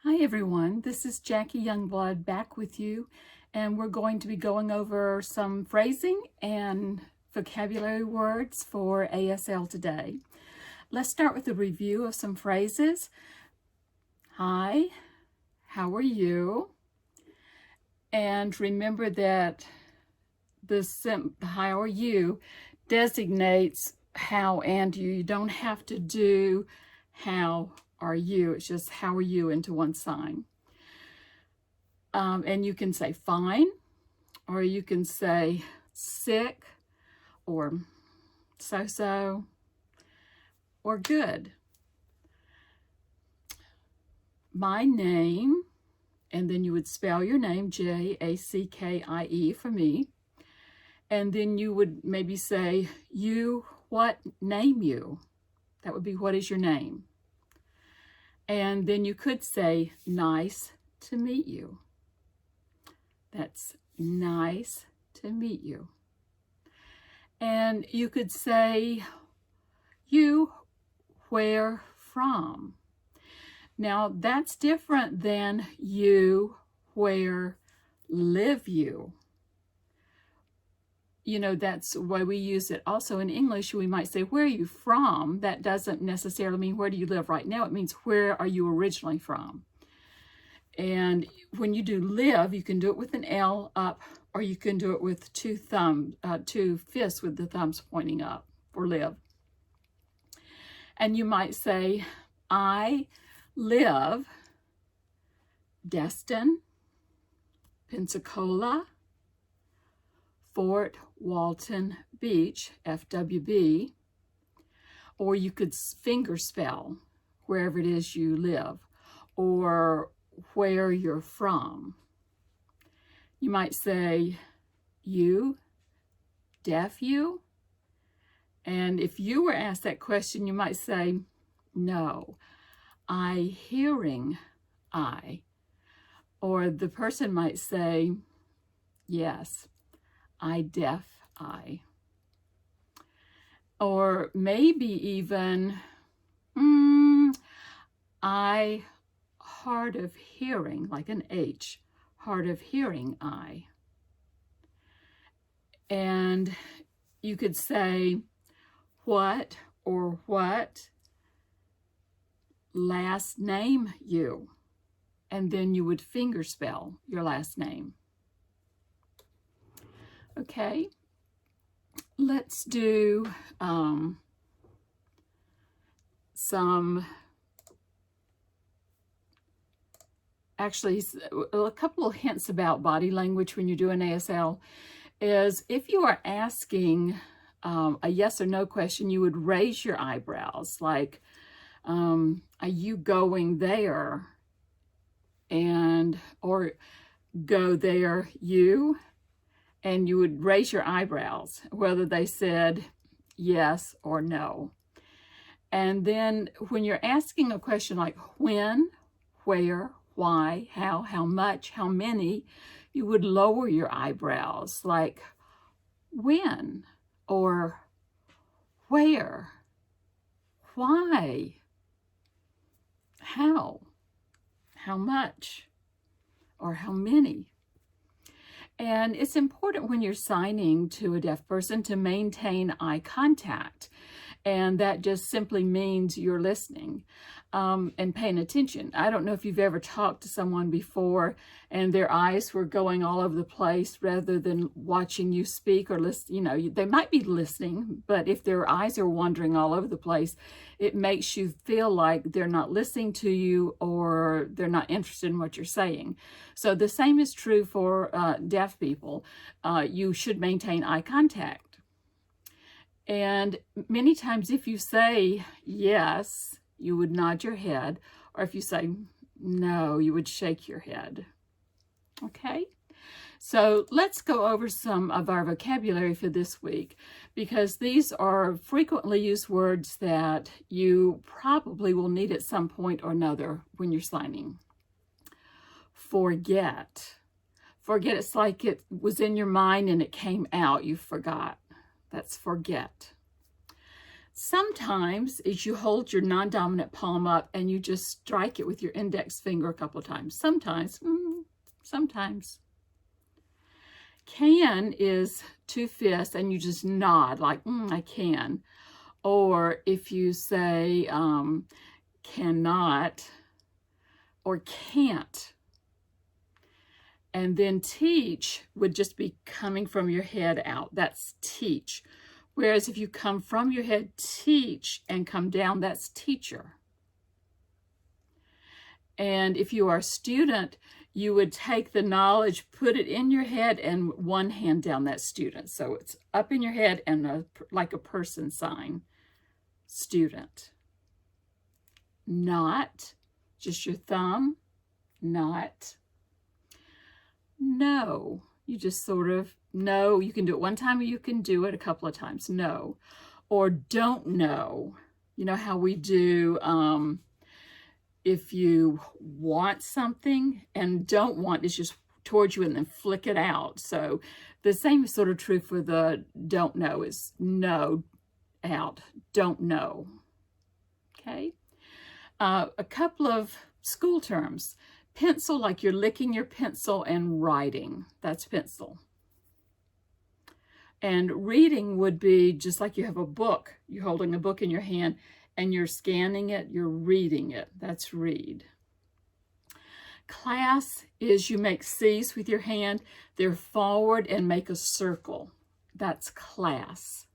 Hi everyone, this is Jackie Youngblood back with you, and we're going to be going over some phrasing and vocabulary words for ASL today. Let's start with a review of some phrases. Hi, how are you? And remember that the how are you designates how and you. You don't have to do how are you. It's just how are you into one sign. And you can say fine, or you can say sick, or so-so, or good. My name, and then you would spell your name, Jackie for me. And then you would maybe say, you, what name you? That would be, what is your name? And then you could say, nice to meet you. That's nice to meet you. And you could say, you, where from? Now that's different than you, where live you. You know, that's why we use it also in English. We might say, where are you from? That doesn't necessarily mean where do you live right now. It means where are you originally from? And when you do live, you can do it with an L up, or you can do it with two fists with the thumbs pointing up for live. And you might say, I live Destin, Pensacola, Fort Walton Beach, FWB, or you could finger spell wherever it is you live, or where you're from. You might say, you, deaf you? And if you were asked that question, you might say, no, I hearing I. Or the person might say, yes, I deaf I. Or maybe even, I hard of hearing, like an H, hard of hearing I. And you could say what or what last name you, and then you would finger spell your last name. Okay, let's do actually a couple of hints about body language when you do an ASL is if you are asking a yes or no question, you would raise your eyebrows, like, are you going there? And, or go there, you? And you would raise your eyebrows, whether they said yes or no. And then when you're asking a question like when, where, why, how much, how many, you would lower your eyebrows, like when, or where, why, how much, or how many. And it's important when you're signing to a deaf person to maintain eye contact. And that just simply means you're listening and paying attention. I don't know if you've ever talked to someone before and their eyes were going all over the place rather than watching you speak or listen. You know, they might be listening, but if their eyes are wandering all over the place, it makes you feel like they're not listening to you or they're not interested in what you're saying. So the same is true for deaf people. You should maintain eye contact. And many times if you say yes, you would nod your head, or if you say no, you would shake your head. Okay? So let's go over some of our vocabulary for this week, because these are frequently used words that you probably will need at some point or another when you're signing. Forget. Forget, it's like it was in your mind and it came out, you forgot. That's forget. Sometimes is you hold your non-dominant palm up and you just strike it with your index finger a couple of times. Sometimes, sometimes. Can is two fists and you just nod like, I can. Or if you say cannot or can't. And then teach would just be coming from your head out. That's teach. Whereas if you come from your head, teach, and come down, that's teacher. And if you are a student, you would take the knowledge, put it in your head, and one hand down that student. So it's up in your head and like a person sign. Student. Not, just your thumb, not. No, you just sort of no. You can do it one time or you can do it a couple of times. No. Or don't know. You know how we do if you want something, and don't want is just towards you and then flick it out. So the same is sort of true for the don't know is no out, don't know. Okay. A couple of school terms. Pencil, like you're licking your pencil and writing. That's pencil. And reading would be just like you have a book. You're holding a book in your hand and you're scanning it, you're reading it. That's read. Class is you make C's with your hand. They're forward and make a circle. That's class.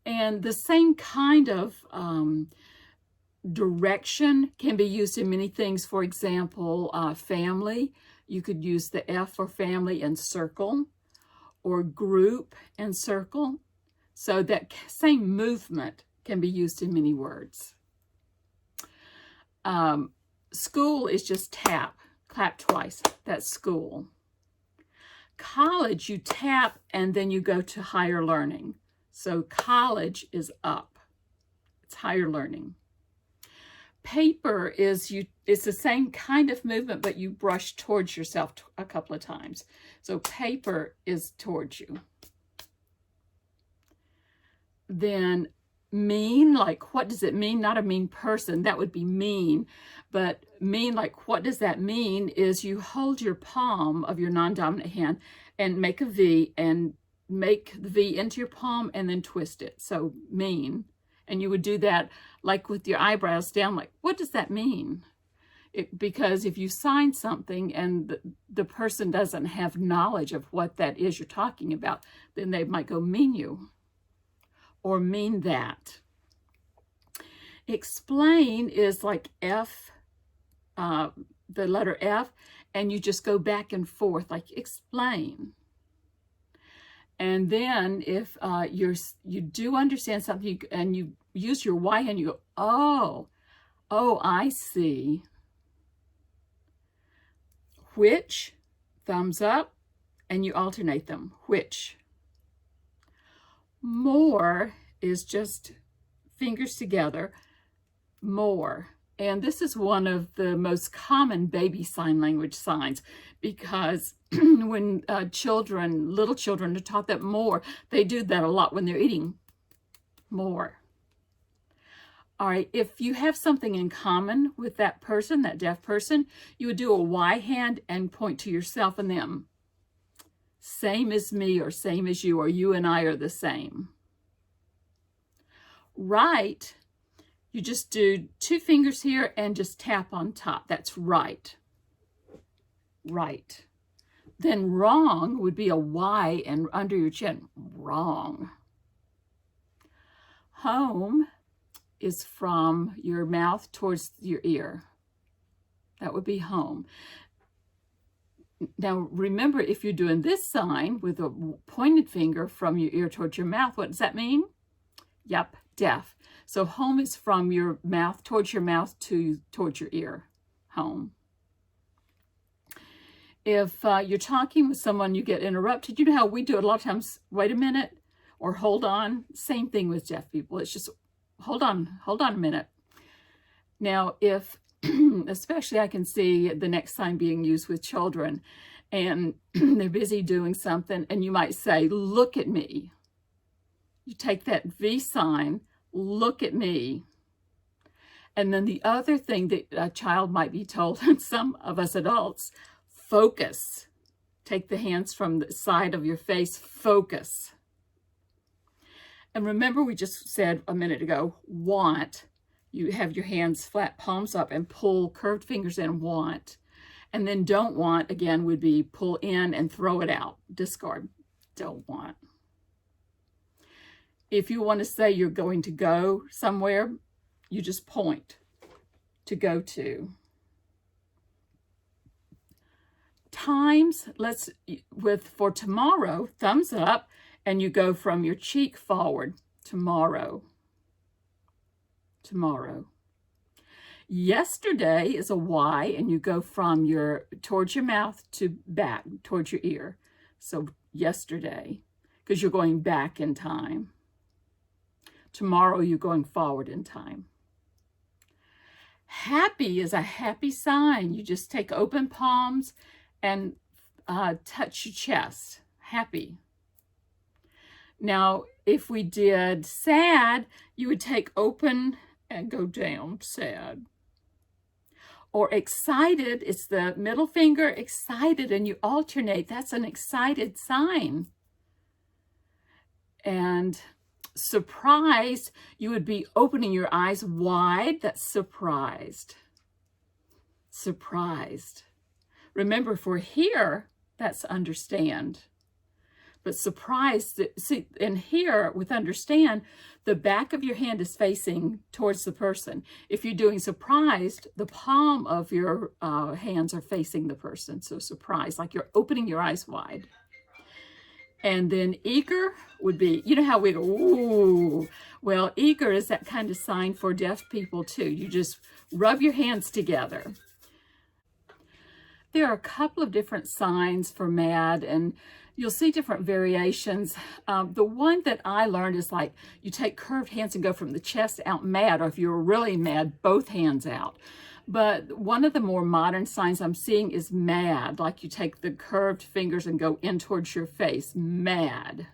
And the same kind of direction can be used in many things. For example, family, you could use the F for family and circle, or group and circle. So that same movement can be used in many words. School is just tap, clap twice. That's school. College, you tap and then you go to higher learning. So college is up. It's higher learning. Paper is it's the same kind of movement, but you brush towards yourself a couple of times. So paper is towards you. Then mean, like what does it mean? Not a mean person, that would be mean. But mean, like what does that mean, is you hold your palm of your non-dominant hand and make a V and make the V into your palm and then twist it. So mean. And you would do that like with your eyebrows down, like, what does that mean? Because if you sign something and the person doesn't have knowledge of what that is you're talking about, then they might go mean you or mean that. Explain is like F, the letter F, and you just go back and forth like explain. And then if you do understand something and you use your Y hand, you go, oh, I see. Which, thumbs up, and you alternate them. Which. More is just fingers together. More. And this is one of the most common baby sign language signs, because when little children are taught that more, they do that a lot when they're eating. More. All right, if you have something in common with that person, that deaf person, you would do a Y hand and point to yourself and them. Same as me, or same as you, or you and I are the same. Right. You just do two fingers here and just tap on top. That's right. Right. Then wrong would be a Y and under your chin. Wrong. Home is from your mouth towards your ear. That would be home. Now remember, if you're doing this sign with a pointed finger from your ear towards your mouth, what does that mean? Yep, deaf. So home is from your mouth towards your mouth towards your ear. Home. If you're talking with someone, you get interrupted. You know how we do it a lot of times, wait a minute, or hold on. Same thing with deaf people. It's just, hold on a minute. Now, if, especially I can see the next sign being used with children, and they're busy doing something, and you might say, look at me. You take that V sign, Look at me. And then the other thing that a child might be told, and some of us adults, focus. Take the hands from the side of your face, focus. And remember, we just said a minute ago, want. You have your hands flat, palms up, and pull curved fingers in, want. And then don't want, again, would be pull in and throw it out, discard, don't want. If you want to say you're going to go somewhere, you just point to go to. Times, for tomorrow, thumbs up, and you go from your cheek forward, tomorrow. Tomorrow. Yesterday is a Y, and you go from towards your mouth to back, towards your ear. So yesterday, because you're going back in time. Tomorrow, you're going forward in time. Happy is a happy sign. You just take open palms and touch your chest. Happy. Now, if we did sad, you would take open and go down, sad. Or excited, it's the middle finger, excited, and you alternate. That's an excited sign. And surprised, you would be opening your eyes wide. That's surprised. Surprised. Remember, if we're here, that's understand. But surprised, see, and here with understand, the back of your hand is facing towards the person. If you're doing surprised, the palm of your hands are facing the person. So surprised, like you're opening your eyes wide. And then eager would be, you know how we go, ooh. Well, eager is that kind of sign for deaf people too. You just rub your hands together. There are a couple of different signs for mad, and you'll see different variations. The one that I learned is like you take curved hands and go from the chest out mad, or if you're really mad, both hands out. But one of the more modern signs I'm seeing is mad, like you take the curved fingers and go in towards your face, mad.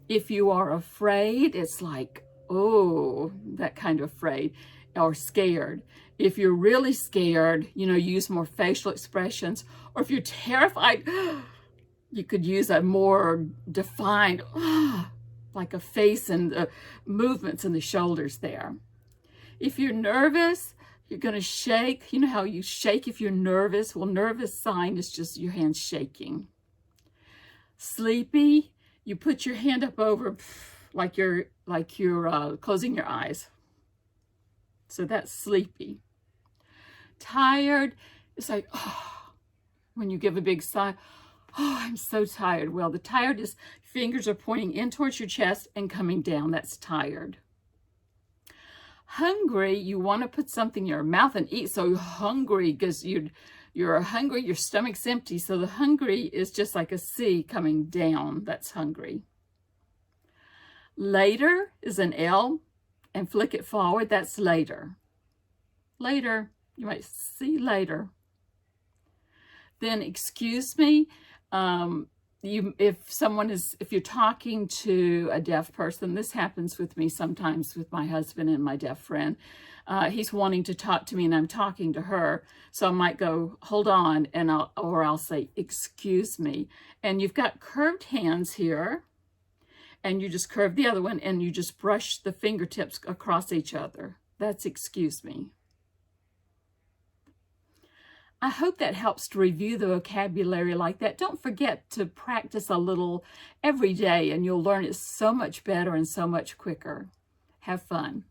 If you are afraid, it's like, oh, that kind of afraid, or scared. If you're really scared, use more facial expressions. Or if you're terrified, you could use a more defined, like a face and movements in the shoulders there. If you're nervous, you're going to shake. You know how you shake if you're nervous? Well, nervous sign is just your hands shaking. Sleepy, you put your hand up over like you're closing your eyes. So that's sleepy. Tired, it's like, oh, when you give a big sigh, oh, I'm so tired. Well, the tired is fingers are pointing in towards your chest and coming down. That's tired. Hungry, you want to put something in your mouth and eat. So hungry because you're hungry, your stomach's empty. So the hungry is just like a C coming down. That's hungry. Later is an L, and flick it forward. That's later. Later, you might see later. Then excuse me. If you're talking to a deaf person, this happens with me sometimes with my husband and my deaf friend. He's wanting to talk to me and I'm talking to her. So I might go, hold on, and I'll say, excuse me. And you've got curved hands here, and you just curve the other one and you just brush the fingertips across each other. That's excuse me. I hope that helps to review the vocabulary like that. Don't forget to practice a little every day, and you'll learn it so much better and so much quicker. Have fun.